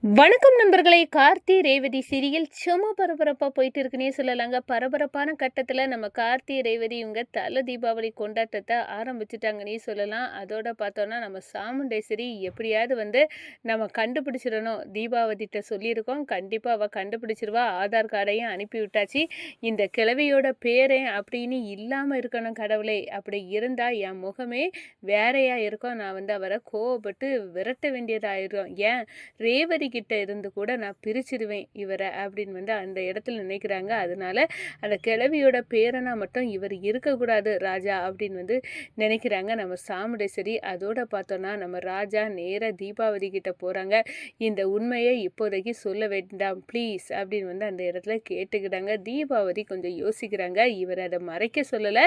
வணக்கம் நண்பர்களே! கார்த்தி, ரேவதி சீரியல் செம பரபரப்பா போயிட்டு இருக்குன்னே சொல்லலாங்க. பரபரப்பான கட்டத்தில நம்ம கார்த்தி, ரேவதி இவங்க தல தீபாவளி கொண்டாட்டத்த ஆரம்பிச்சுட்டாங்கன்னே சொல்லலாம். அதோட பார்த்தோம்னா, நம்ம சாமுண்டேஸ்வரி எப்படியாவது நம்ம கண்டுபிடிச்சிடணும். தீபாவதிட்ட சொல்லியிருக்கோம். கண்டிப்பா அவ கண்டுபிடிச்சிருவா. ஆதார் கார்டையும் அனுப்பி விட்டாச்சு. இந்த கிழவியோட பேரன் அப்படின்னு இல்லாம இருக்கணும் கடவுளே! அப்படி இருந்தா என் முகமே வேறையா இருக்கும். நான் அவர கோவப்பட்டு விரட்ட வேண்டியதாயிரும். ஏன் ரேவதி கிட்ட இருந்து கூட நான் பிரிச்சிருவேன் இவரை அப்படின்னு அந்த இடத்துல நினைக்கிறாங்க. அதனால அந்த கிழவியோட பேரனா மட்டும் இவர் இருக்கக்கூடாது ராஜா அப்படின்னு நினைக்கிறாங்க நம்ம சாமுண்டேஸ்வரி. அதோட பார்த்தோன்னா நம்ம ராஜா நேராக தீபாவதி கிட்ட போகிறாங்க. இந்த உண்மையை இப்போதைக்கு சொல்ல வேண்டாம் ப்ளீஸ் அப்படின்னு அந்த இடத்துல கேட்டுக்கிட்டாங்க. தீபாவதி கொஞ்சம் யோசிக்கிறாங்க. இவர் அதை மறைக்க சொல்லலை.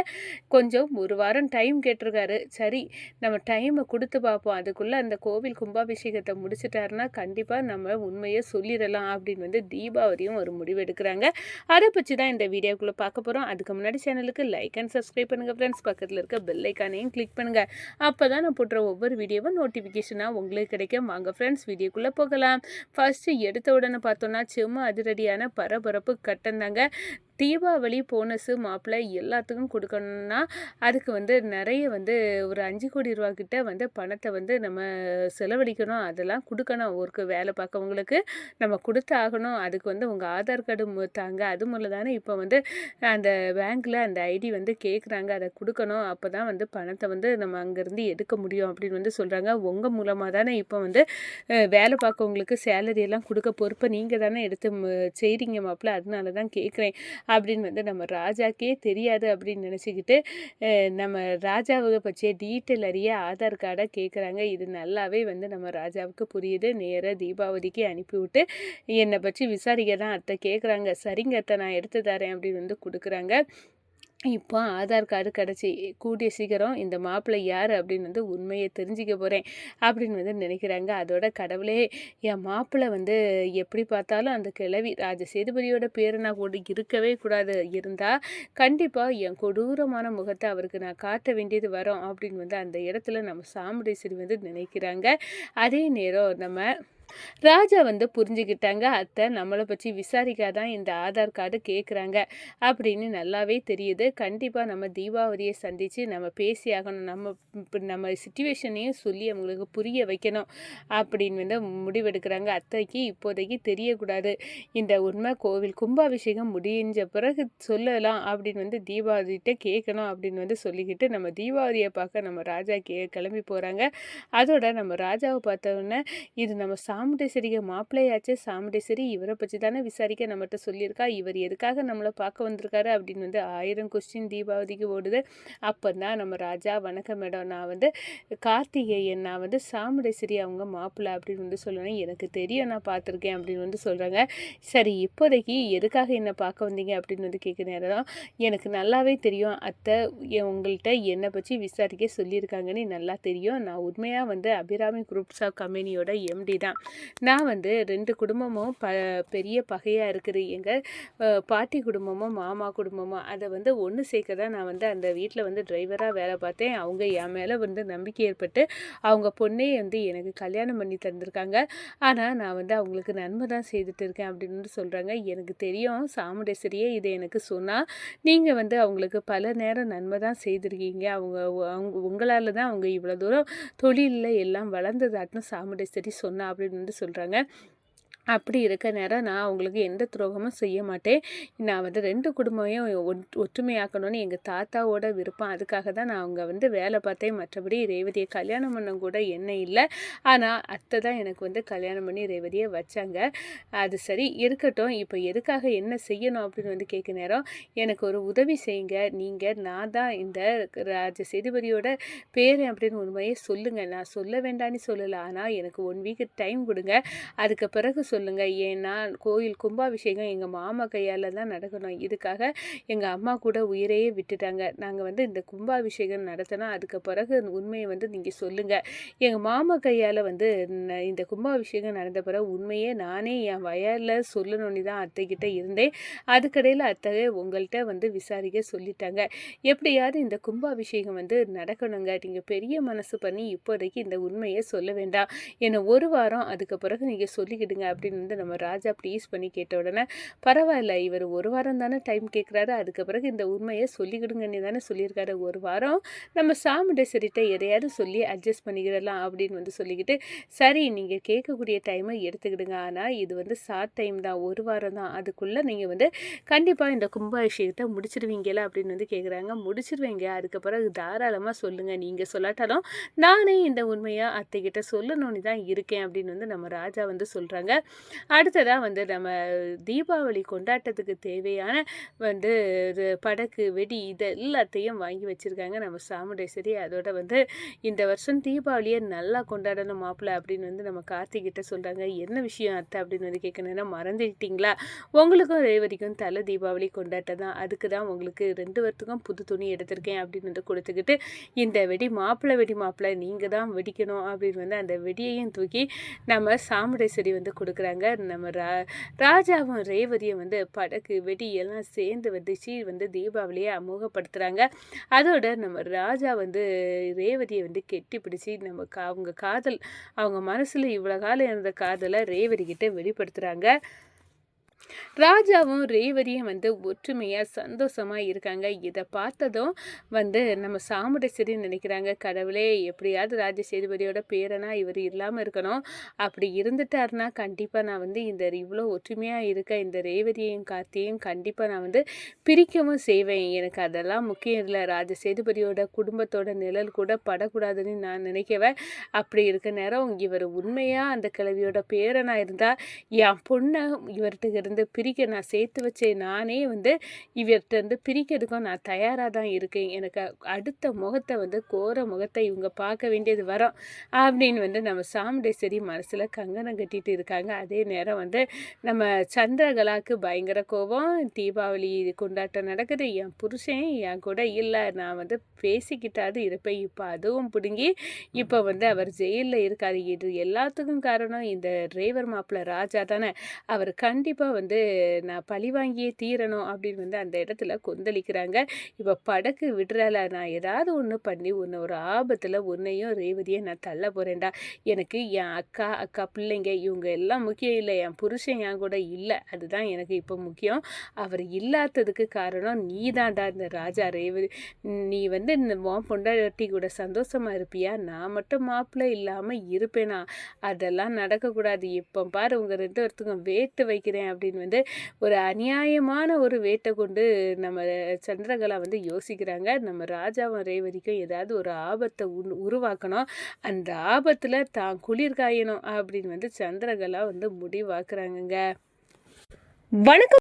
கொஞ்சம் ஒரு வாரம் டைம் கேட்டிருக்காரு. சரி, நம்ம டைமை கொடுத்து பார்ப்போம். அதுக்குள்ளே அந்த கோவில் கும்பாபிஷேகத்தை முடிச்சிட்டாருன்னா கண்டிப்பாக நம்ம உண்மையை சொல்லிடலாம் அப்படின்னு தீபாவதியும் ஒரு முடிவு எடுக்கிறாங்க. அதை பற்றி தான் இந்த வீடியோக்குள்ளே பார்க்க போகிறோம். அதுக்கு முன்னாடி சேனலுக்கு லைக் அண்ட் சப்ஸ்கிரைப் பண்ணுங்கள் ஃப்ரெண்ட்ஸ். பக்கத்தில் இருக்க பெல் ஐக்கானையும் கிளிக் பண்ணுங்கள். அப்போ தான் நான் போடுற ஒவ்வொரு வீடியோவும் நோட்டிஃபிகேஷனாக உங்களுக்கு கிடைக்கும். வாங்க ஃப்ரெண்ட்ஸ், வீடியோக்குள்ளே போகலாம். ஃபஸ்ட்டு எடுத்த உடனே பார்த்தோன்னா செம்ம அதிரடியான பரபரப்பு கட்டந்தாங்க. தீபாவளி போனஸு மாப்பிள்ளை எல்லாத்துக்கும் கொடுக்கணும்னா அதுக்கு நிறைய ஒரு 5 கோடி ரூபா கிட்ட பணத்தை நம்ம செலவழிக்கணும். அதெல்லாம் கொடுக்கணும். ஒருக்கு வேலை பார்க்கவங்களுக்கு நம்ம கொடுத்து ஆகணும். அதுக்கு உங்கள் ஆதார் கார்டு தாங்க. அது மூலம் தானே இப்போ அந்த பேங்க்கில் அந்த ஐடி கேட்குறாங்க. அதை கொடுக்கணும். அப்போ தான் பணத்தை நம்ம அங்கேருந்து எடுக்க முடியும் அப்படின்னு சொல்கிறாங்க. உங்கள் மூலமாக தானே இப்போ வேலை பார்க்கவங்களுக்கு சேலரி எல்லாம் கொடுக்க பொறுப்பை நீங்கள் தானே எடுத்து செய்கிறீங்க மாப்பிள்ளை. அதனால தான் கேட்குறேன் அப்படின்னு நம்ம ராஜாக்கே தெரியாது அப்படின்னு நினச்சிக்கிட்டு நம்ம ராஜாவை பற்றிய டீட்டெயில் அறிய ஆதார் கார்டை கேட்குறாங்க. இது நல்லாவே நம்ம ராஜாவுக்கு புரியுது. நேராக தீபாவதிக்கு அனுப்பிவிட்டு என்னை பற்றி விசாரிக்க தான் அத்தை கேட்குறாங்க. சரிங்க அத்தை, நான் எடுத்து தரேன் அப்படின்னு கொடுக்குறாங்க. இப்போ ஆதார் கார்டு கிடச்சி கூடிய சீக்கிரம் இந்த மாப்பிள்ளை யார் அப்படின்னு உண்மையை தெரிஞ்சிக்க போகிறேன் அப்படின்னு நினைக்கிறாங்க. அதோட கடவுளே, என் மாப்பிள்ளை எப்படி பார்த்தாலும் அந்த கிழவி சேதுபதியோட பேரனா கூட இருக்கவே கூடாது. இருந்தால் கண்டிப்பாக என் கொடூரமான முகத்தை அவருக்கு நான் காட்ட வேண்டியது வரும் அப்படின்னு அந்த இடத்துல நம்ம சாமுண்டேஸ்வரி நினைக்கிறாங்க. அதே நேரம் நம்ம ராஜா புரிஞ்சுக்கிட்டாங்க. அத்தை நம்மளை பற்றி விசாரிக்காதான் இந்த ஆதார் கார்டு கேட்குறாங்க அப்படின்னு நல்லாவே தெரியுது. கண்டிப்பாக நம்ம தீபாவளியை சந்தித்து நம்ம பேசி ஆகணும். நம்ம சுச்சுவேஷனையும் சொல்லி அவங்களுக்கு புரிய வைக்கணும் அப்படின்னு முடிவெடுக்கிறாங்க. அத்தைக்கு இப்போதைக்கு தெரியக்கூடாது இந்த உண்மை. கோவில் கும்பாபிஷேகம் முடிஞ்ச பிறகு சொல்லலாம் அப்படின்னு தீபாவளிகிட்ட கேட்கணும் அப்படின்னு சொல்லிக்கிட்டு நம்ம தீபாவளியை பார்க்க நம்ம ராஜா கிளம்பி போகிறாங்க. அதோட நம்ம ராஜாவை பார்த்தோன்னே இது நம்ம சாமுண்டேஸ்வரிக்கு மாப்பிள்ளையாச்சு. சாமுண்டேஸ்வரி இவரை பற்றி தானே விசாரிக்க நம்மகிட்ட சொல்லியிருக்கா. இவர் எதுக்காக நம்மளை பார்க்க வந்திருக்காரு அப்படின்னு 1000 கொஸ்டின் தீபாவதிக்கு ஓடுது. அப்போ தான் நம்ம ராஜா, வணக்கம் மேடம், நான் கார்த்திகேயன், நான் சாமுண்டேஸ்வரி அவங்க மாப்பிள்ளை அப்படின்னு சொல்லணும். எனக்கு தெரியும், நான் பார்த்துருக்கேன் அப்படின்னு சொல்கிறாங்க. சரி, இப்போதைக்கு எதுக்காக என்னை பார்க்க வந்தீங்க அப்படின்னு கேட்குற நேரம் எனக்கு நல்லாவே தெரியும் அத்தை, உங்கள்கிட்ட என்னை பற்றி விசாரிக்க சொல்லியிருக்காங்கன்னு நல்லா தெரியும். நான் உண்மையாக அபிராமி குரூப்ஸ் ஆஃப் கம்பெனியோட எம்டி தான். நான் 2 குடும்பமும் பெரிய பகையாக இருக்குது. எங்கள் பாட்டி குடும்பமும் மாமா குடும்பமும் அதை ஒன்று சேர்க்க தான் நான் அந்த வீட்டில் டிரைவராக வேலை பார்த்தேன். அவங்க என் மேலே நம்பிக்கை ஏற்பட்டு அவங்க பொண்ணே எனக்கு கல்யாணம் பண்ணி தந்திருக்காங்க. ஆனால் நான் அவங்களுக்கு நன்மை தான் செய்துட்டு இருக்கேன் அப்படின்னு சொல்கிறாங்க. எனக்கு தெரியும் சாமுண்டேஸ்வரியே இதை எனக்கு சொன்னால் நீங்கள் அவங்களுக்கு பல நேரம் நன்மை தான் செய்திருக்கீங்க. அவங்க உங்களால் தான் அவங்க இவ்வளோ தூரம் தொழிலில் எல்லாம் வளர்ந்ததாட்டும் சாமுண்டேஸ்வரி சொன்னா அப்படின்னு சொல்கிறாங்க. அப்படி இருக்க நேரம் நான் அவங்களுக்கு எந்த துரோகமும் செய்ய மாட்டேன். நான் 2 குடும்பமையும் ஒற்றுமையாக்கணும்னு எங்கள் தாத்தாவோட விருப்பம். அதுக்காக தான் நான் அவங்க வேலை பார்த்தேன். மற்றபடி ரேவதியை கல்யாணம் பண்ண கூட என்ன இல்லை. ஆனால் அத்தை தான் எனக்கு கல்யாணம் பண்ணி ரேவதியை வச்சாங்க. அது சரி இருக்கட்டும். இப்போ எதுக்காக என்ன செய்யணும் அப்படின்னு கேட்க நேரம் எனக்கு ஒரு உதவி செய்யுங்க. நான் தான் இந்த சேதுபதியோட பேர் அப்படின்னு உண்மையை சொல்லுங்கள். நான் சொல்ல வேண்டான்னு சொல்லலை. ஆனால் எனக்கு 1 வீக் டைம் கொடுங்க. அதுக்கு பிறகு சொல்லுங்க. ஏன்னா கோயில் கும்பாபிஷேகம் எங்க மாமா கையால தான் நடக்கணும். இதுக்காக எங்க அம்மா கூட உயிரையே விட்டுட்டாங்க. நாங்க வந்து இந்த கும்பாபிஷேகம் நடத்தினா அதுக்கு பிறகு உண்மைய வந்து நீங்க சொல்லுங்க. எங்க மாமா கையால வந்து இந்த கும்பாபிஷேகம் நடந்த பிறகு உண்மையே நானே என் வாயால சொல்லணும்னு தான் அத்தைக்கிட்ட இருந்தேன். அதுக்கிடையில அத்தை உங்கள்ட்ட வந்து விசாரிக்க சொல்லிட்டாங்க. எப்படியாவது இந்த கும்பாபிஷேகம் வந்து நடக்கணுங்க. நீங்க பெரிய மனசு பண்ணி இப்போதைக்கு இந்த உண்மைய சொல்ல வேண்டாம். என்ன 1 வாரம் அதுக்கு பிறகு நீங்க சொல்லிக்கிடுங்க அப்படின்னு வந்து நம்ம ராஜா ப்ளீஸ் பண்ணி கேட்ட உடனே, பரவாயில்ல இவர் 1 வாரம் தானே டைம் கேட்குறாரு. அதுக்கு பிறகு இந்த உண்மைய சொல்லிக்கிடுங்கன்னு தானே சொல்லியிருக்காரு. 1 வாரம் நம்ம சாமுண்டேஸ்வரிட்ட எதையாவது சொல்லி அட்ஜஸ்ட் பண்ணிக்கிடலாம் அப்படின்னு வந்து சொல்லிக்கிட்டு, சரி நீங்க கேட்கக்கூடிய டைமை எடுத்துக்கிடுங்க. ஆனா இது வந்து ஷார்ட் டைம் தான். 1 வாரம் தான். அதுக்குள்ள நீங்க வந்து கண்டிப்பா இந்த கும்பாபிஷேகத்த முடிச்சிடுவீங்களா அப்படின்னு வந்து கேட்குறாங்க. முடிச்சிருவேங்க. அதுக்கு பிறகு தாராளமா சொல்லுங்க. நீங்க சொல்லாட்டாலும் நானே இந்த உண்மைய அத்தைக்கிட்ட சொல்லணும்னு தான் இருக்கேன் அப்படின்னு வந்து நம்ம ராஜா வந்து சொல்றாங்க. அடுத்ததா வந்து நம்ம தீபாவளி கொண்டாட்டத்துக்கு தேவையான வந்து படகு, வெடி இது எல்லாத்தையும் வாங்கி வச்சிருக்காங்க நம்ம சாமுண்டேஸ்வரி. அதோட வந்து இந்த வருஷம் தீபாவளிய நல்லா கொண்டாடணும் மாப்பிள அப்படின்னு வந்து நம்ம கார்த்திகிட்ட சொல்றாங்க. என்ன விஷயம் அத்தை அப்படின்னு வந்து கேட்கணும்னா, மறந்துட்டீங்களா? உங்களுக்கும் ரேவதிக்கும் தல தீபாவளி கொண்டாட்டம் தான். அதுக்கு தான் உங்களுக்கு 2 பேர்த்துக்கும் புது துணி எடுத்திருக்கேன் அப்படின்னு வந்து கொடுத்துக்கிட்டு, இந்த வெடி மாப்பிள நீங்க தான் வெடிக்கணும் அப்படின்னு வந்து அந்த வெடியையும் தூக்கி நம்ம சாமுண்டேஸ்வரி வந்து கொடுக்குறாங்க. நம்ம ராஜாவும் ரேவதியும் வந்து படகு, வெடி எல்லாம் சேர்ந்து வெடிச்சு வந்து தீபாவளியை அமோகப்படுத்துறாங்க. அதோட நம்ம ராஜா வந்து ரேவதியை வந்து கெட்டி பிடிச்சி அவங்க காதல், அவங்க மனசுல இவ்வளோ காலம் இருந்த காதலை ரேவதி கிட்ட வெளிப்படுத்துறாங்க. ராஜாவும் ரேவதியும் வந்து ஒற்றுமையா சந்தோஷமா இருக்காங்க. இதை பார்த்ததும் வந்து நம்ம சாமுண்டேஸ்வரி நினைக்கிறாங்க, கடவுளே எப்படியாவது ராஜ சேதுபதியோட பேரனா இவர் இல்லாமல் இருக்கணும். அப்படி இருந்துட்டாருன்னா கண்டிப்பாக நான் வந்து இந்த இவ்வளோ ஒற்றுமையாக இருக்க இந்த ரேவதியையும் கார்த்தியையும் கண்டிப்பாக நான் வந்து பிரிக்கவும் செய்வேன். எனக்கு அதெல்லாம் முக்கியம் இல்லை. ராஜ சேதுபதியோட குடும்பத்தோட நிழல் கூட படக்கூடாதுன்னு நான் நினைக்கவேன். அப்படி இருக்க நேரம் இவர் உண்மையாக அந்த கிழவியோட பேரனா இருந்தால் என் பொண்ணை இவர்கிட்ட இருந்து பிரிக்க நான் சேர்த்து வச்சேன். நானே வந்து இவர்கிட்ட இருந்து பிரிக்கிறதுக்கும் நான் தயாராக தான் இருக்கேன். எனக்கு அடுத்த முகத்தை வந்து கோர முகத்தை இவங்க பார்க்க வேண்டியது வரும் அப்படின்னு வந்து நம்ம சாமுண்டேஸ்வரி மனசில் கங்கணம் கட்டிட்டு இருக்காங்க. அதே நேரம் வந்து நம்ம சந்திரகலாவுக்கு பயங்கர கோபம். தீபாவளி கொண்டாட்டம் நடக்குது. என் புருஷன் என் கூட இல்லை. நான் வந்து பேசிக்கிட்டாது இருப்பேன். இப்போ அதுவும் பிடுங்கி இப்போ வந்து அவர் ஜெயிலில் இருக்காது. இது எல்லாத்துக்கும் காரணம் இந்த டிரைவர் மாப்பிள்ள ராஜா தானே. அவர் கண்டிப்பாக வந்து நான் பழி வாங்கியே தீரணும் அப்படின்னு வந்து அந்த இடத்துல கொந்தளிக்கிறாங்க. இப்போ படகு விடுறால, நான் ஏதாவது ஒன்று பண்ணி உன்னை ஒரு ஆபத்தில் உன்னையும் ரேவதியை நான் தள்ள போகிறேன்டா. எனக்கு என் அக்கா பிள்ளைங்க இவங்க எல்லாம் முக்கியம் இல்லை. என் புருஷன் என் கூட இல்லை. அதுதான் எனக்கு இப்போ முக்கியம். அவர் இல்லாததுக்கு காரணம் நீ தான்டா. இந்த ராஜா ரேவதி நீ வந்து இந்த பொண்டாட்டி கூட சந்தோஷமாக இருப்பியா? நான் மட்டும் மாப்பிள்ளை இல்லாமல் இருப்பேனா? அதெல்லாம் நடக்கக்கூடாது. இப்போ பாரு உங்கள் 2 பேர்த்துக்கும் வேட்டு வைக்கிறேன் அப்படின்னு வந்து ஒரு அநியாயமான ஒரு வேட்டை கொண்டு நம்ம சந்திரகலா வந்து யோசிக்கிறாங்க. நம்ம ராஜாவும் ரேவதிக்கும் ஏதாவது ஒரு ஆபத்தை உருவாக்கணும். அந்த ஆபத்தில் தான் குளிர் காயணும் அப்படின்னு வந்து சந்திரகலா வந்து முடிவாக்குறாங்கங்க. வணக்கம்.